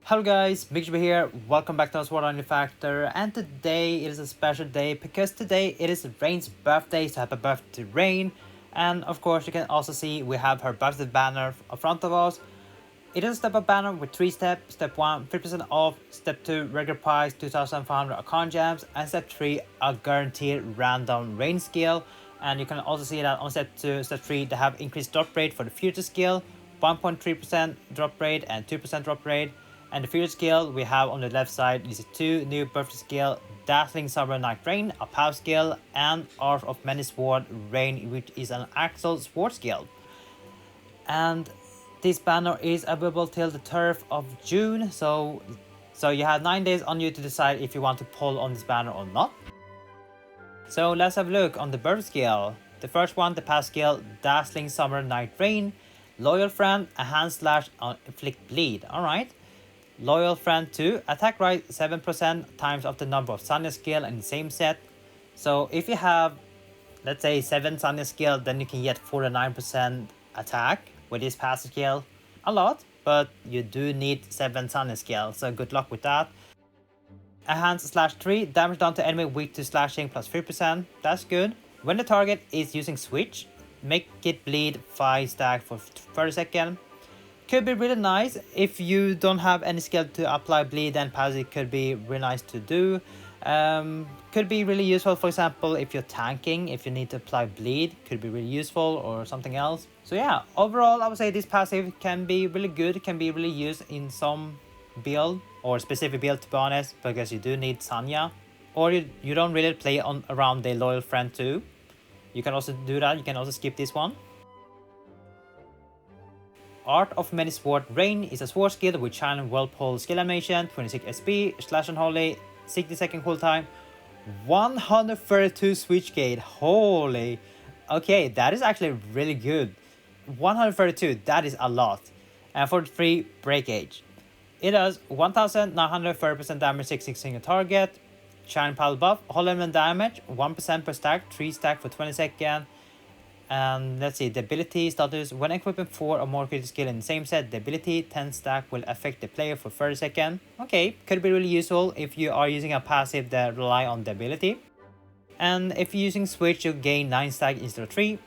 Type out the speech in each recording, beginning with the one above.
Hello guys, MikuChibi here, welcome back to Sword Only Factor, and today it is a special day because today it is Rain's birthday, so happy birthday to Rain. And of course you can also see we have her birthday banner in front of us. It is a step-up banner with 3 steps. Step 1, 50% off. Step 2, regular price, 2,500 Arcana Gems. And step 3, a guaranteed random Rain skill. And you can also see that on step 2, step 3, they have increased drop rate for the future skill, 1.3% drop rate and 2% drop rate. And the future skill we have on the left side is 2 new birthday skill, Dazzling Summer Night Rain, a power skill, and Art of Many Sword Rain, which is an actual sword skill. And this banner is available till the 3rd of June, so you have 9 days on you to decide if you want to pull on this banner or not. So let's have a look on the birth skill. The first one, the pass skill, Dazzling Summer Night Rain, Loyal Friend, a hand slash on inflict bleed. Alright. Loyal Friend 2, attack right 7% times of the number of Sanya skill in the same set. So if you have, let's say 7 Sanya skill, then you can get 49% attack with this passive skill. A lot, but you do need 7 Sanya skill, so good luck with that. A hand slash 3, damage done to enemy weak to slashing plus 3%, that's good. When the target is using switch, make it bleed 5 stack for 30 seconds. Could be really nice if you don't have any skill to apply bleed, then passive could be really nice to do. Could be really useful, for example, if you're tanking, if you need to apply bleed, could be really useful, or something else. So yeah, overall I would say this passive can be really good, can be really used in some build or specific build, to be honest, because you do need Sanya, or you don't really play on around the Loyal Friend too. You can also do that, you can also skip this one. Art of Many Sword Rain is a sword skill with Channel Whirlpool skill animation, 26 SP, slash unholy, 60 second cooltime, 132 switch gate. Holy, okay, that is actually really good. 132, that is a lot. And 43 breakage. It does 1930% damage 6 single target, Channel Pile buff, whole element damage, 1% per stack, 3 stack for 20 seconds. And let's see, the ability status, when equipping 4 or more critical skill in the same set, the ability 10 stack will affect the player for 30 seconds. Okay, could be really useful if you are using a passive that rely on the ability. And if you're using switch, you gain 9 stack instead of 3.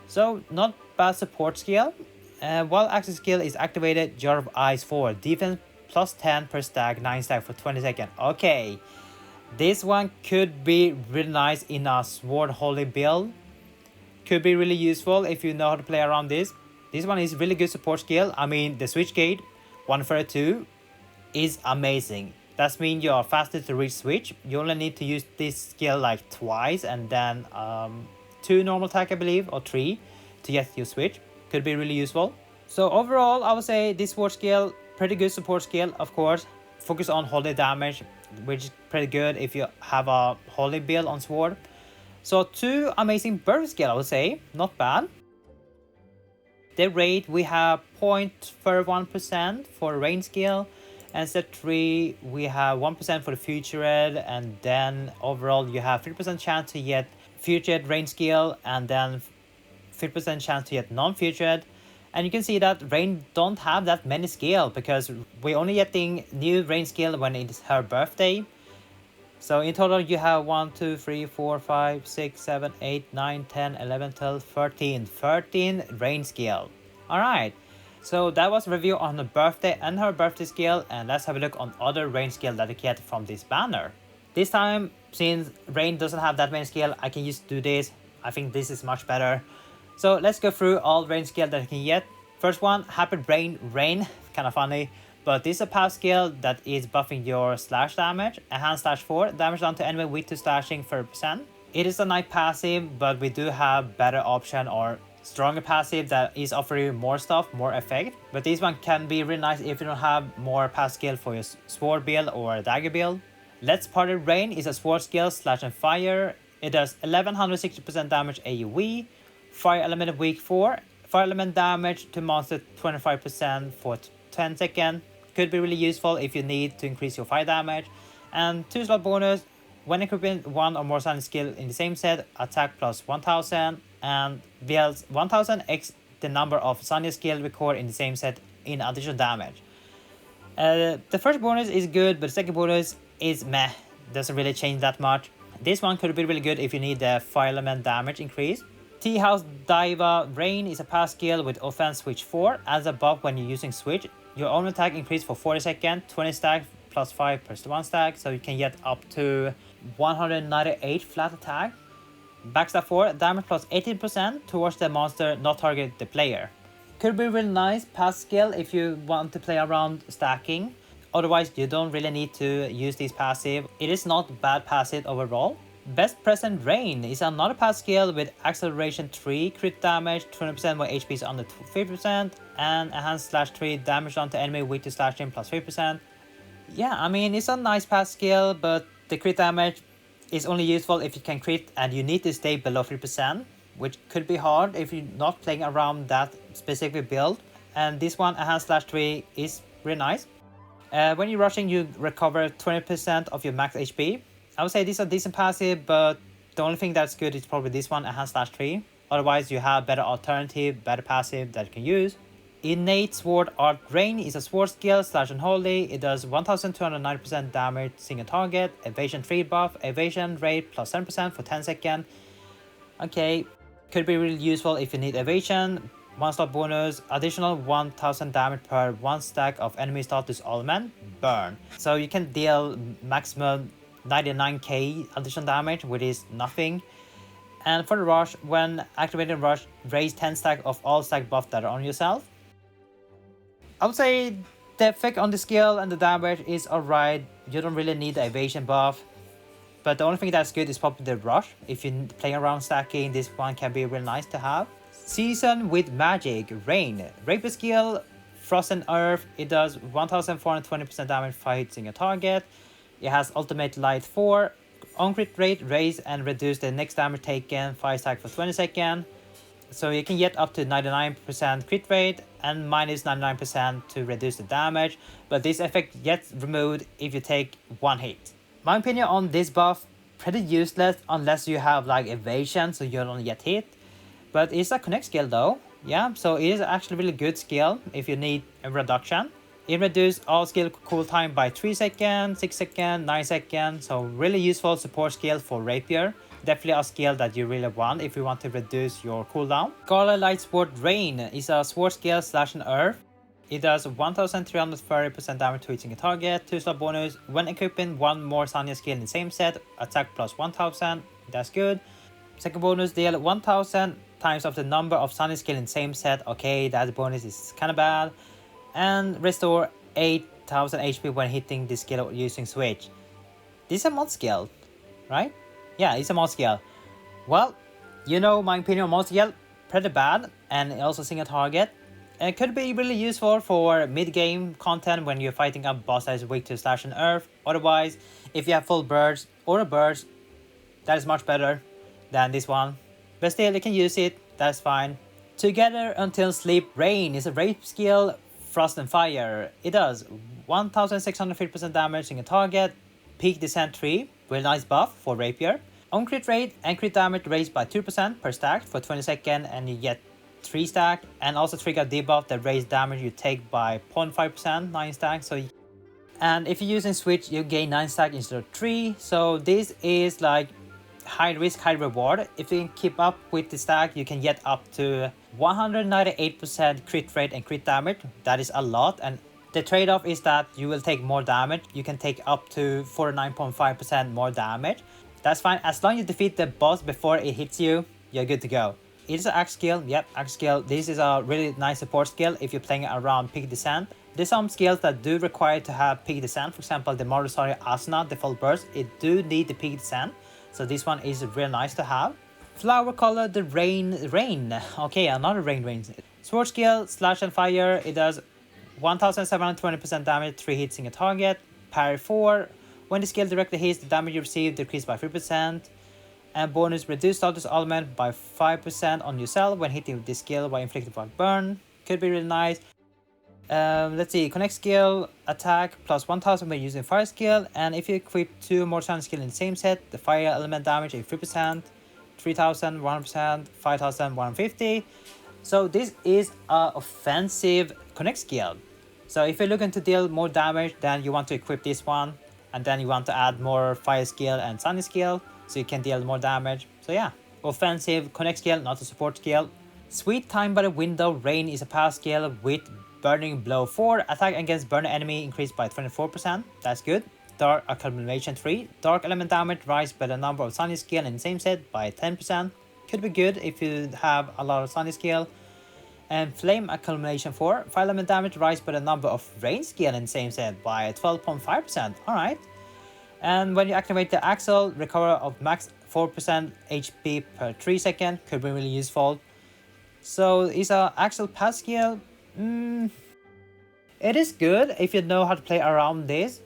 So not bad support skill. While access skill is activated, Jar of Eyes 4, defense plus 10 per stack, 9 stack for 20 seconds. Okay, this one could be really nice in a sword holy build. Could be really useful if you know how to play around this. This one is really good support skill. I mean, the switch gate 132 is amazing. That means you are faster to reach switch. You only need to use this skill like twice, and then 2 normal attack, I believe, or 3 to get your switch. Could be really useful. So overall, I would say this sword skill, pretty good support skill, of course. Focus on holy damage, which is pretty good if you have a holy build on sword. So 2 amazing birth skill, I would say, not bad. The rate, we have 0.31% for rain skill, and step 3 we have 1% for the future red, and then overall you have 50% chance to get future red rain skill, and then 50% chance to get non-future red. And you can see that Rain don't have that many skill, because we're only getting new Rain skill when it's her birthday. So in total you have 1, 2, 3, 4, 5, 6, 7, 8, 9, 10, 11, 12, 13 Rain skill. Alright, so that was a review on the birthday and her birthday skill, and let's have a look on other Rain skill that you get from this banner. This time, since Rain doesn't have that many skill, I can just do this. I think this is much better. So let's go through all Rain skill that you can get. First one, Happy Rain, kind of funny. But this is a pass skill that is buffing your slash damage. A hand slash 4, damage done to enemy weak to slashing 30%. It is a night passive, but we do have better option or stronger passive that is offering you more stuff, more effect. But this one can be really nice if you don't have more pass skill for your sword build or dagger build. Let's Party Rain is a sword skill slash and fire. It does 1160% damage AoE, fire element weak 4, fire element damage to monster 25% for 10 seconds. Could be really useful if you need to increase your fire damage. And 2 slot bonus, when equipping 1 or more silent skill in the same set, attack plus 1000, and deals 1000 x the number of Sanya skill record in the same set in additional damage. The first bonus is good, but the second bonus is meh. Doesn't really change that much. This one could be really good if you need the fire element damage increase. Tea House Diva Rain is a pass skill with offense switch 4. As a buff when you're using switch, your own attack increase for 40 seconds, 20 stack plus 5 per 1 stack, so you can get up to 198 flat attack. Backstab 4, damage plus 18% towards the monster, not target the player. Could be really nice pass skill if you want to play around stacking. Otherwise, you don't really need to use this passive. It is not bad passive overall. Best Present Rain is another pass skill with acceleration 3, crit damage, 20% when HP is under 50%, and enhanced slash 3 damage onto enemy weak to slashing plus 3%. Yeah, I mean, it's a nice pass skill, but the crit damage is only useful if you can crit and you need to stay below 3%, which could be hard if you're not playing around that specific build. And this one, enhanced slash 3, is really nice. When you're rushing, you recover 20% of your max HP. I would say this is a decent passive, but the only thing that's good is probably this one, enhanced slash 3. Otherwise, you have better alternative, better passive that you can use. Innate Sword Art Rain is a sword skill slash unholy. It does 1290% damage single target, evasion 3 buff, evasion rate plus 10% for 10 seconds. Okay, could be really useful if you need evasion. 1 slot bonus, additional 1000 damage per 1 stack of enemy status element, burn. So you can deal maximum 99k additional damage, which is nothing. And for the rush, when activating rush, raise 10 stack of all stack buff that are on yourself. I would say the effect on the skill and the damage is alright. You don't really need the evasion buff. But the only thing that's good is probably the rush. If you're playing around stacking, this one can be really nice to have. Season with Magic Rain. Rapier skill, Frozen Earth. It does 1420% damage for hitting a target. It has Ultimate Light 4. On crit rate, raise and reduce the next damage taken 5 stack for 20 seconds. So you can get up to 99% crit rate and minus 99% to reduce the damage. But this effect gets removed if you take 1 hit. My opinion on this buff, pretty useless unless you have like evasion so you don't get hit. But it's a connect skill though. Yeah, so it is actually a really good skill if you need a reduction. It reduces all skill cooltime by 3 seconds, 6 seconds, 9 seconds. So really useful support skill for Rapier. Definitely a skill that you really want if you want to reduce your cooldown. Scarlet Light Sword Rain is a sword skill slash an earth. It does 1330% damage to each single target, 2 slot bonus. When equipping 1 more Sanya skill in the same set, attack plus 1000, that's good. Second bonus, deal 1000 times of the number of Sanya skill in the same set. Okay, that bonus is kinda bad. And restore 8000 HP when hitting this skill using switch. This is a mod skill, right? Yeah, it's a mod skill. Well, you know my opinion on mod skill, pretty bad, and also single target. It could be really useful for mid-game content when you're fighting a boss that is weak to slash and earth. Otherwise, if you have full burst or a burst, that is much better than this one. But still, you can use it, that's fine. Together Until Sleep Rain is a rape skill, Frost and Fire. It does 1650% damage in a target, peak descent 3, really nice buff for Rapier. On crit rate and crit damage raised by 2% per stack for 20 seconds and you get 3 stack, and also trigger debuff that raise damage you take by 0.5%, 9 stack. So, and if you're using switch, you gain 9 stack instead of 3. So this is like high risk, high reward. If you can keep up with the stack, you can get up to 198% crit rate and crit damage. That is a lot, and the trade-off is that you will take more damage. You can take up to 49.5% more damage. That's fine, as long as you defeat the boss before it hits you, you're good to go. It is an axe skill, yep, axe skill. This is a really nice support skill if you're playing around peak descent. There's some skills that do require to have peak descent. For example, the Morisari Asuna, the full burst, it do need the peak descent. So this one is real nice to have. Flower Color, the Rain. Okay, another Rain. Sword skill, Slash and Fire. It does 1720% damage, 3 hits in a target. Parry 4. When the skill directly hits, the damage you receive decreased by 3%. And bonus, reduce status element by 5% on yourself when hitting with this skill by inflicted by burn. Could be really nice. Let's see, connect skill, attack plus 1000 when using fire skill. And if you equip 2 more sun skill in the same set, the fire element damage is 3%, 3000, 1%, 5150. So this is a offensive connect skill. So if you're looking to deal more damage, then you want to equip this one, and then you want to add more fire skill and sunny skill, so you can deal more damage. So yeah, offensive connect skill, not a support skill. Sweet time by the window, rain is a pass skill with burning blow 4, attack against burning enemy increased by 24%, that's good. Dark accumulation 3, dark element damage rise by the number of sunny skill in the same set by 10%, could be good if you have a lot of sunny skill. And flame accumulation 4, fire element damage rise by the number of rain skill in the same set by 12.5%, alright. And when you activate the axle, recover of max 4% HP per 3 seconds, could be really useful. So is a axle pass skill? It is good if you know how to play around this.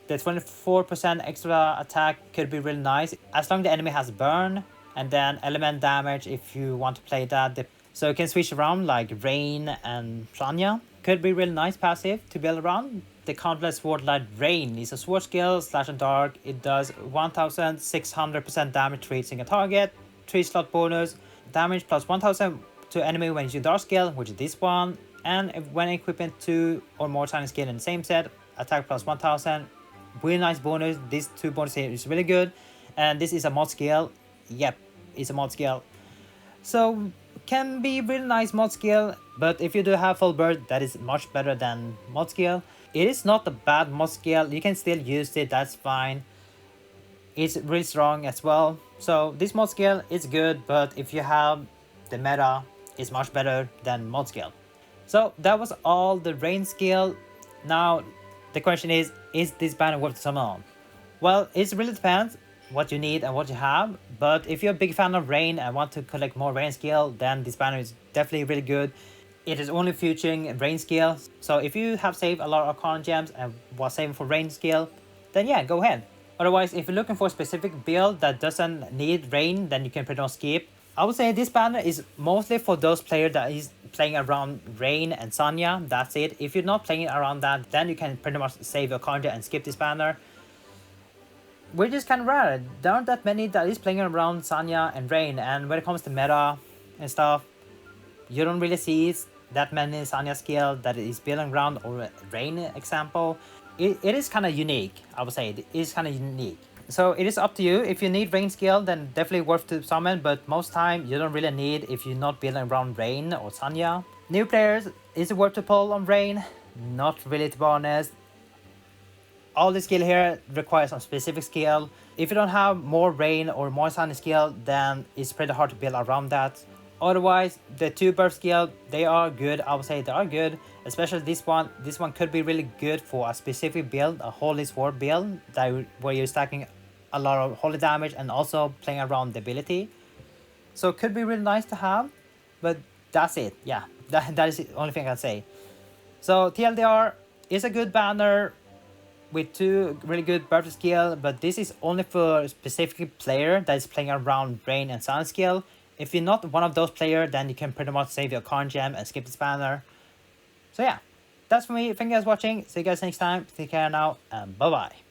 The 24% extra attack could be really nice, as long as the enemy has burn, and then element damage if you want to play that. So you can switch around like Rain and Sanya. Could be really nice passive to build around. The Countless Sword Light Rain is a sword skill, slash and dark. It does 1600% damage to each single target, 3 slot bonus, damage plus 1000 to enemy when using dark skill, which is this one. And when equipping 2 or more tiny skill in the same set, attack plus 1000. Really nice bonus. These 2 bonuses is really good. And this is a mod skill. Yep, it's a mod skill. So can be really nice mod skill, but if you do have full bird, that is much better than mod skill. It is not a bad mod skill, you can still use it, that's fine. It's really strong as well. So this mod skill is good, but if you have the meta, it's much better than mod skill. So that was all the rain skill. Now the question is this banner worth to summon on? Well, it really depends what you need and what you have, but if you're a big fan of rain and want to collect more rain skill, then this banner is definitely really good. It is only featuring rain skill, so if you have saved a lot of Arcana gems and was saving for rain skill, then yeah, go ahead. Otherwise, if you're looking for a specific build that doesn't need rain, then you can pretty much skip. I would say this banner is mostly for those players that is playing around Rain and Sanya, that's it. If you're not playing around that, then you can pretty much save your Arcana and skip this banner. Which is kind of rare. There aren't that many that is playing around Sanya and Rain, and when it comes to meta and stuff, you don't really see that many Sanya skill that is building around, or Rain example. It is kind of unique, I would say. It is kind of unique. So it is up to you. If you need Rain skill, then definitely worth to summon, but most time you don't really need if you're not building around Rain or Sanya. New players, is it worth to pull on Rain? Not really, to be honest. All the skill here requires some specific skill. If you don't have more rain or more sunny skill, then it's pretty hard to build around that. Otherwise, the 2 burst skill, they are good. I would say they are good, especially this one. This one could be really good for a specific build, a holy sword build, where you're stacking a lot of holy damage and also playing around the ability. So it could be really nice to have, but that's it. Yeah, that is the only thing I can say. So TLDR is a good banner with 2 really good burst skill, but this is only for a specific player that is playing around Rain and Sun skill. If you're not one of those players, then you can pretty much save your Arcana gem and skip this banner. So yeah, that's for me. Thank you guys for watching. See you guys next time. Take care now, and bye bye.